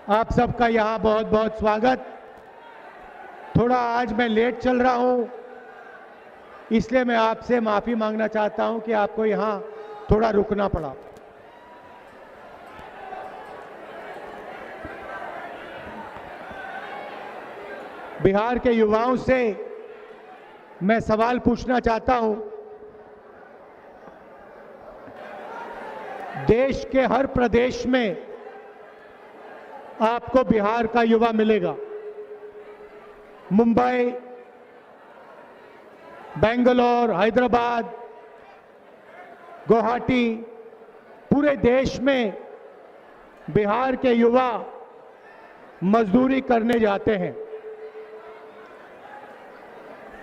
आप सबका यहाँ बहुत बहुत स्वागत। थोड़ा आज मैं लेट चल रहा हूँ, इसलिए मैं आपसे माफ़ी मांगना चाहता हूँ कि आपको यहाँ थोड़ा रुकना पड़ा। बिहार के युवाओं से मैं सवाल पूछना चाहता हूँ। देश के हर प्रदेश में आपको बिहार का युवा मिलेगा। मुंबई, बेंगलोर, हैदराबाद, गुवाहाटी, पूरे देश में बिहार के युवा मजदूरी करने जाते हैं।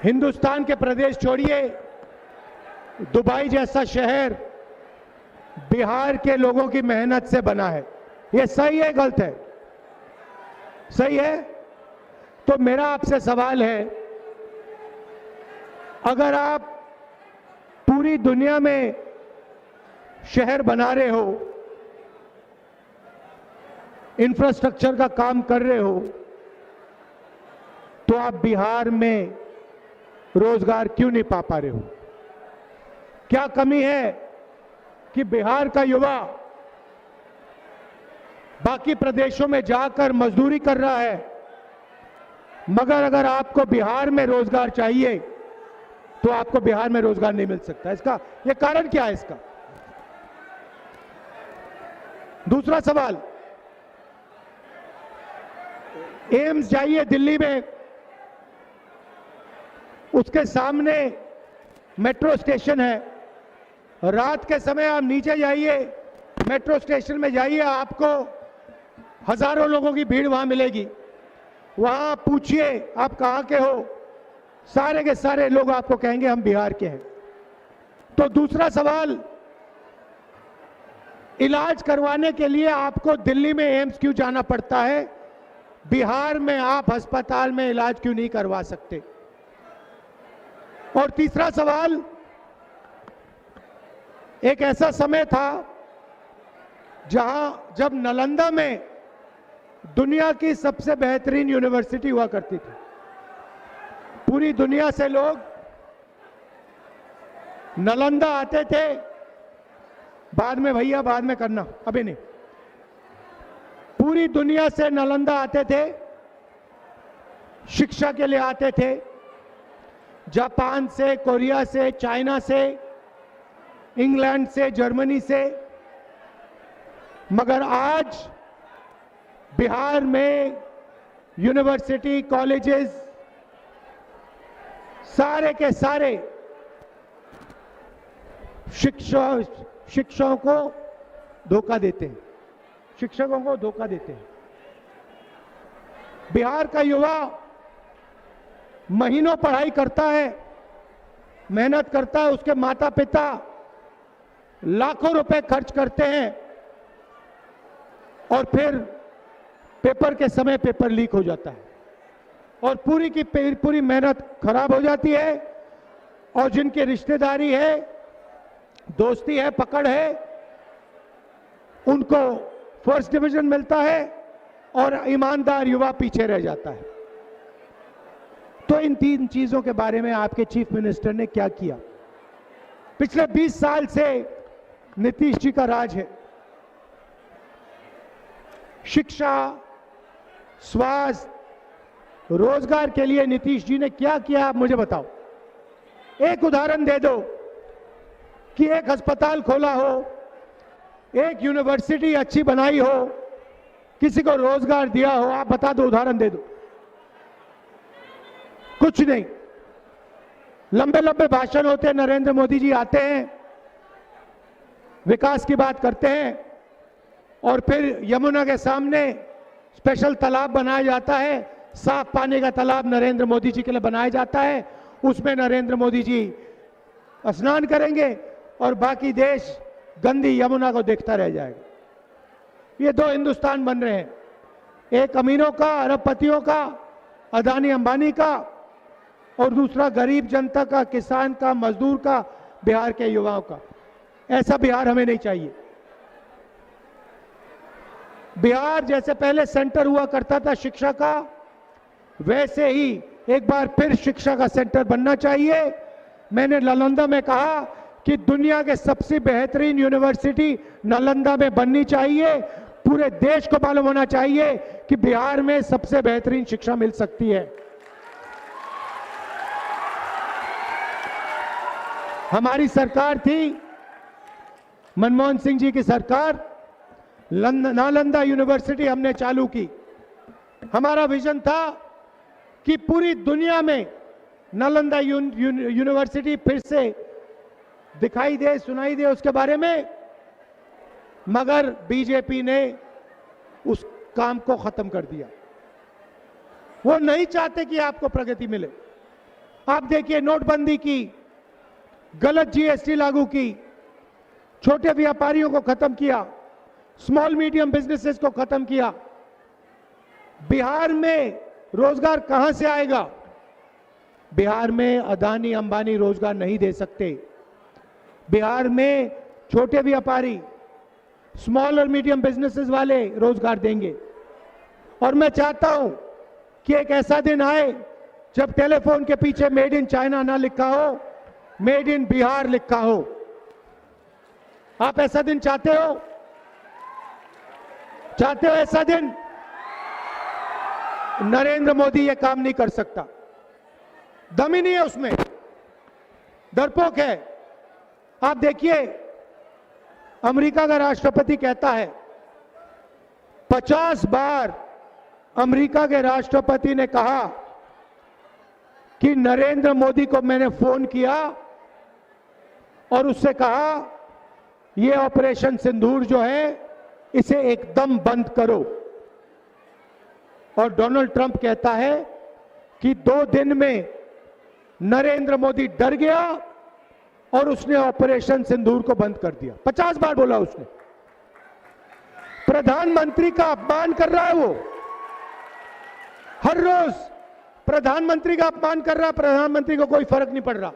हिंदुस्तान के प्रदेश छोड़िए, दुबई जैसा शहर बिहार के लोगों की मेहनत से बना है। यह सही है, गलत है? सही है। तो मेरा आपसे सवाल है, अगर आप पूरी दुनिया में शहर बना रहे हो, इंफ्रास्ट्रक्चर का काम कर रहे हो, तो आप बिहार में रोजगार क्यों नहीं पा रहे हो? क्या कमी है कि बिहार का युवा बाकी प्रदेशों में जाकर मजदूरी कर रहा है, मगर अगर आपको बिहार में रोजगार चाहिए तो आपको बिहार में रोजगार नहीं मिल सकता? इसका यह कारण क्या है? इसका दूसरा सवाल, एम्स जाइए दिल्ली में, उसके सामने मेट्रो स्टेशन है। रात के समय आप नीचे जाइए, मेट्रो स्टेशन में जाइए, आपको हजारों लोगों की भीड़ वहां मिलेगी। वहां पूछिए आप कहां के हो, सारे के सारे लोग आपको कहेंगे हम बिहार के हैं। तो दूसरा सवाल, इलाज करवाने के लिए आपको दिल्ली में एम्स क्यों जाना पड़ता है? बिहार में आप अस्पताल में इलाज क्यों नहीं करवा सकते? और तीसरा सवाल, एक ऐसा समय था जब नालंदा में दुनिया की सबसे बेहतरीन यूनिवर्सिटी हुआ करती थी। पूरी दुनिया से लोग नालंदा आते थे। बाद में भैया, बाद में करना, अभी नहीं। पूरी दुनिया से नालंदा आते थे, शिक्षा के लिए आते थे। जापान से, कोरिया से, चाइना से, इंग्लैंड से, जर्मनी से। मगर आज बिहार में यूनिवर्सिटी, कॉलेजेस सारे के सारे शिक्षकों को धोखा देते हैं, शिक्षकों को धोखा देते हैं। बिहार का युवा महीनों पढ़ाई करता है, मेहनत करता है, उसके माता पिता लाखों रुपए खर्च करते हैं और फिर पेपर के समय पेपर लीक हो जाता है और पूरी की पूरी मेहनत खराब हो जाती है। और जिनकी रिश्तेदारी है, दोस्ती है, पकड़ है, उनको फर्स्ट डिवीजन मिलता है और ईमानदार युवा पीछे रह जाता है। तो इन तीन चीजों के बारे में आपके चीफ मिनिस्टर ने क्या किया? पिछले 20 साल से नीतीश जी का राज है। शिक्षा, स्वास्थ्य, रोजगार के लिए नीतीश जी ने क्या किया, आप मुझे बताओ। एक उदाहरण दे दो कि एक अस्पताल खोला हो, एक यूनिवर्सिटी अच्छी बनाई हो, किसी को रोजगार दिया हो, आप बता दो, उदाहरण दे दो। कुछ नहीं। लंबे लंबे भाषण होते हैं, नरेंद्र मोदी जी आते हैं, विकास की बात करते हैं और फिर यमुना के सामने स्पेशल तालाब बनाया जाता है, साफ पानी का तालाब नरेंद्र मोदी जी के लिए बनाया जाता है। उसमें नरेंद्र मोदी जी स्नान करेंगे और बाकी देश गंदी यमुना को देखता रह जाएगा। ये दो हिंदुस्तान बन रहे हैं, एक अमीरों का, अरबपतियों का, अदानी अंबानी का, और दूसरा गरीब जनता का, किसान का, मजदूर का, बिहार के युवाओं का। ऐसा बिहार हमें नहीं चाहिए। बिहार जैसे पहले सेंटर हुआ करता था शिक्षा का, वैसे ही एक बार फिर शिक्षा का सेंटर बनना चाहिए। मैंने नालंदा में कहा कि दुनिया के सबसे बेहतरीन यूनिवर्सिटी नालंदा में बननी चाहिए। पूरे देश को मालूम होना चाहिए कि बिहार में सबसे बेहतरीन शिक्षा मिल सकती है। हमारी सरकार थी, मनमोहन सिंह जी की सरकार, नालंदा यूनिवर्सिटी हमने चालू की। हमारा विजन था कि पूरी दुनिया में नालंदा यूनिवर्सिटी फिर से दिखाई दे, सुनाई दे उसके बारे में, मगर बीजेपी ने उस काम को खत्म कर दिया। वो नहीं चाहते कि आपको प्रगति मिले। आप देखिए, नोटबंदी की, गलत जीएसटी लागू की, छोटे व्यापारियों को खत्म किया, स्मॉल मीडियम बिजनेसेस को खत्म किया। बिहार में रोजगार कहां से आएगा? बिहार में अदानी अंबानी रोजगार नहीं दे सकते। बिहार में छोटे व्यापारी, स्मॉल और मीडियम बिजनेसेस वाले रोजगार देंगे। और मैं चाहता हूं कि एक ऐसा दिन आए जब टेलीफोन के पीछे मेड इन चाइना ना लिखा हो, मेड इन बिहार लिखा हो। आप ऐसा दिन चाहते हो? चाहते हो ऐसा दिन? नरेंद्र मोदी ये काम नहीं कर सकता, दम ही नहीं है उसमें, डरपोक है। आप देखिए, अमेरिका का राष्ट्रपति कहता है, 50 बार अमेरिका के राष्ट्रपति ने कहा कि नरेंद्र मोदी को मैंने फोन किया और उससे कहा ये ऑपरेशन सिंदूर जो है इसे एकदम बंद करो। और डोनाल्ड ट्रंप कहता है कि 2 दिन में नरेंद्र मोदी डर गया और उसने ऑपरेशन सिंदूर को बंद कर दिया। 50 बार बोला उसने। प्रधानमंत्री का अपमान कर रहा है वो, हर रोज प्रधानमंत्री का अपमान कर रहा है। प्रधानमंत्री को कोई फर्क नहीं पड़ रहा,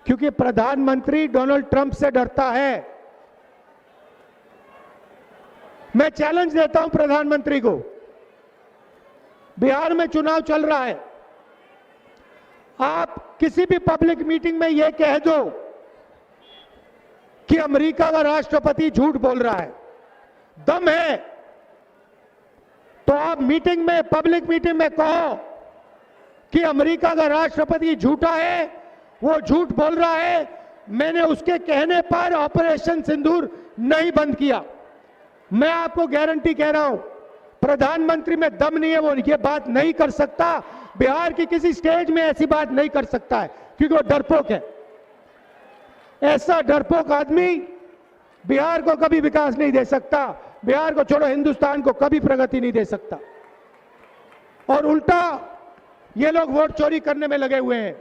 क्योंकि प्रधानमंत्री डोनाल्ड ट्रंप से डरता है। मैं चैलेंज देता हूं प्रधानमंत्री को, बिहार में चुनाव चल रहा है, आप किसी भी पब्लिक मीटिंग में यह कह दो कि अमेरिका का राष्ट्रपति झूठ बोल रहा है, दम है तो आप मीटिंग में, पब्लिक मीटिंग में कहो कि अमेरिका का राष्ट्रपति झूठा है, वो झूठ बोल रहा है, मैंने उसके कहने पर ऑपरेशन सिंदूर नहीं बंद किया। मैं आपको गारंटी कह रहा हूं, प्रधानमंत्री में दम नहीं है, वो ये बात नहीं कर सकता। बिहार की किसी स्टेज में ऐसी बात नहीं कर सकता है, क्योंकि वो डरपोक है। ऐसा डरपोक आदमी बिहार को कभी विकास नहीं दे सकता, बिहार को छोड़ो हिंदुस्तान को कभी प्रगति नहीं दे सकता। और उल्टा ये लोग वोट चोरी करने में लगे हुए हैं।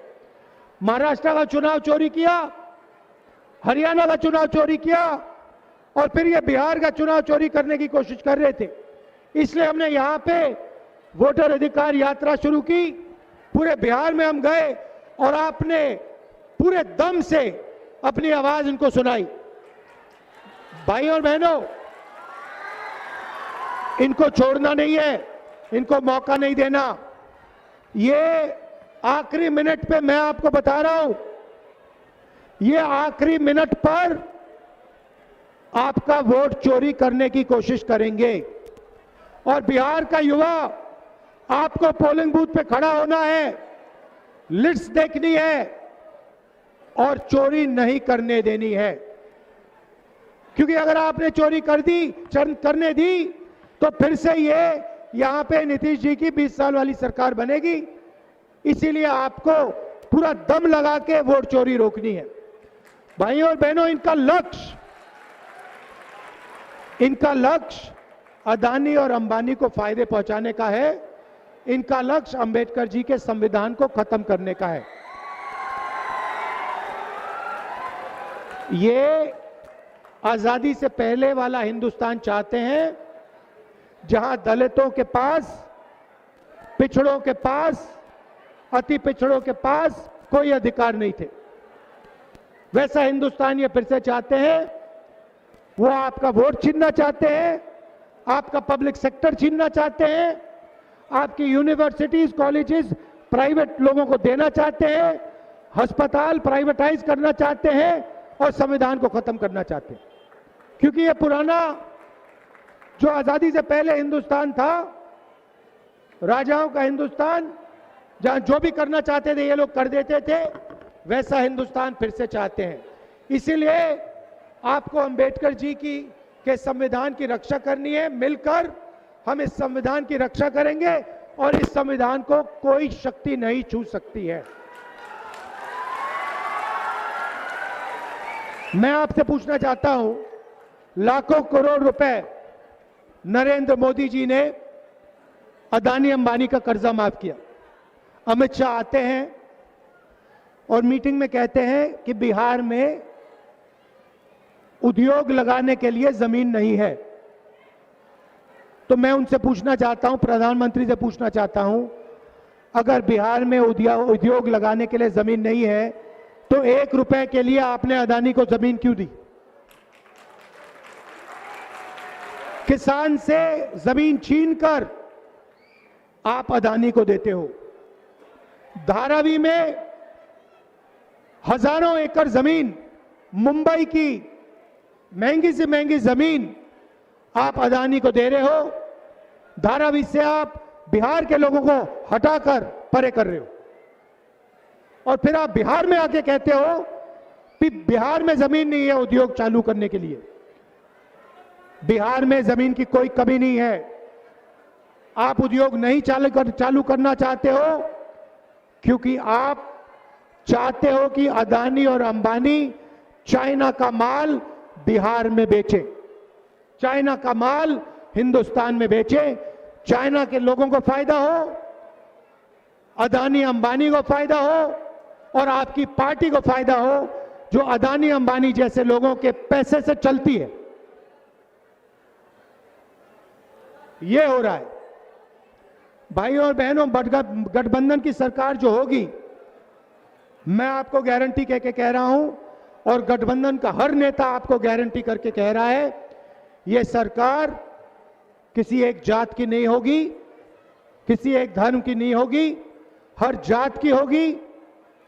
महाराष्ट्र का चुनाव चोरी किया, हरियाणा का चुनाव चोरी किया, और फिर ये बिहार का चुनाव चोरी करने की कोशिश कर रहे थे। इसलिए हमने यहां पे वोटर अधिकार यात्रा शुरू की, पूरे बिहार में हम गए और आपने पूरे दम से अपनी आवाज इनको सुनाई। भाई और बहनों, इनको छोड़ना नहीं है, इनको मौका नहीं देना। ये आखिरी मिनट पे मैं आपको बता रहा हूं, ये आखिरी मिनट पर आपका वोट चोरी करने की कोशिश करेंगे। और बिहार का युवा, आपको पोलिंग बूथ पे खड़ा होना है, लिस्ट देखनी है और चोरी नहीं करने देनी है। क्योंकि अगर आपने चोरी करने दी तो फिर से ये यहां पे नीतीश जी की 20 साल वाली सरकार बनेगी। इसीलिए आपको पूरा दम लगा के वोट चोरी रोकनी है। भाइयों और बहनों, इनका लक्ष्य अदानी और अंबानी को फायदे पहुंचाने का है। इनका लक्ष्य अंबेडकर जी के संविधान को खत्म करने का है। ये आजादी से पहले वाला हिंदुस्तान चाहते हैं, जहां दलितों के पास, पिछड़ों के पास, अति पिछड़ों के पास कोई अधिकार नहीं थे। वैसा हिंदुस्तान ये फिर से चाहते हैं। वो आपका वोट छीनना चाहते हैं, आपका पब्लिक सेक्टर छीनना चाहते हैं, आपकी यूनिवर्सिटीज, कॉलेजेस प्राइवेट लोगों को देना चाहते हैं, अस्पताल प्राइवेटाइज करना चाहते हैं और संविधान को खत्म करना चाहते हैं। क्योंकि ये पुराना जो आजादी से पहले हिंदुस्तान था, राजाओं का हिंदुस्तान, जहां जो भी करना चाहते थे ये लोग कर देते थे, वैसा हिंदुस्तान फिर से चाहते हैं। इसीलिए आपको अंबेडकर जी के संविधान की रक्षा करनी है। मिलकर हम इस संविधान की रक्षा करेंगे और इस संविधान को कोई शक्ति नहीं छू सकती है। मैं आपसे पूछना चाहता हूं, लाखों करोड़ रुपए नरेंद्र मोदी जी ने अदानी अंबानी का कर्जा माफ किया। अमित शाह आते हैं और मीटिंग में कहते हैं कि बिहार में उद्योग लगाने के लिए जमीन नहीं है। तो मैं उनसे पूछना चाहता हूं, प्रधानमंत्री से पूछना चाहता हूं, अगर बिहार में उद्योग लगाने के लिए जमीन नहीं है तो 1 रुपए के लिए आपने अदानी को जमीन क्यों दी? किसान से जमीन छीनकर आप अदानी को देते हो। धारावी में हजारों एकड़ जमीन, मुंबई की महंगी से महंगी जमीन आप अदानी को दे रहे हो। धारावी से आप बिहार के लोगों को हटाकर परे कर रहे हो और फिर आप बिहार में आके कहते हो कि बिहार में जमीन नहीं है उद्योग चालू करने के लिए। बिहार में जमीन की कोई कमी नहीं है। आप उद्योग नहीं चालू करना चाहते हो क्योंकि आप चाहते हो कि अदानी और अंबानी चाइना का माल बिहार में बेचे, चाइना का माल हिंदुस्तान में बेचे, चाइना के लोगों को फायदा हो, अदानी अंबानी को फायदा हो और आपकी पार्टी को फायदा हो जो अदानी अंबानी जैसे लोगों के पैसे से चलती है। ये हो रहा है। भाइयों और बहनों, गठबंधन की सरकार जो होगी, मैं आपको गारंटी कह रहा हूं और गठबंधन का हर नेता आपको गारंटी करके कह रहा है, यह सरकार किसी एक जात की नहीं होगी, किसी एक धर्म की नहीं होगी, हर जात की होगी,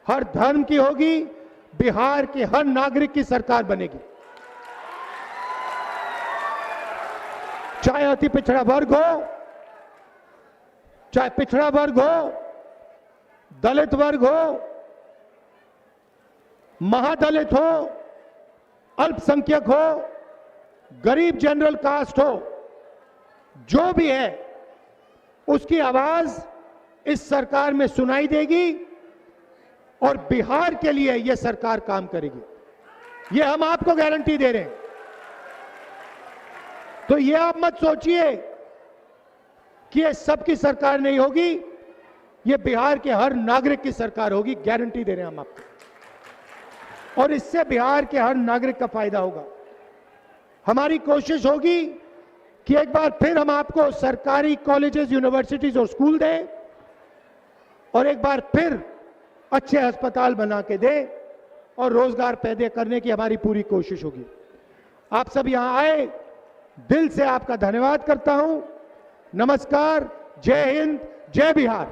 हर धर्म की होगी। बिहार के हर नागरिक की सरकार बनेगी। चाहे अति पिछड़ा वर्ग हो, चाहे पिछड़ा वर्ग हो, दलित वर्ग हो, महादलित हो, अल्पसंख्यक हो, गरीब जनरल कास्ट हो, जो भी है उसकी आवाज इस सरकार में सुनाई देगी और बिहार के लिए यह सरकार काम करेगी। यह हम आपको गारंटी दे रहे हैं। तो यह आप मत सोचिए कि यह सबकी सरकार नहीं होगी, यह बिहार के हर नागरिक की सरकार होगी। गारंटी दे रहे हैं हम आपको और इससे बिहार के हर नागरिक का फायदा होगा। हमारी कोशिश होगी कि एक बार फिर हम आपको सरकारी कॉलेजेस, यूनिवर्सिटीज और स्कूल दें और एक बार फिर अच्छे अस्पताल बना के दें और रोजगार पैदा करने की हमारी पूरी कोशिश होगी। आप सब यहां आए, दिल से आपका धन्यवाद करता हूं। नमस्कार, जय हिंद, जय बिहार।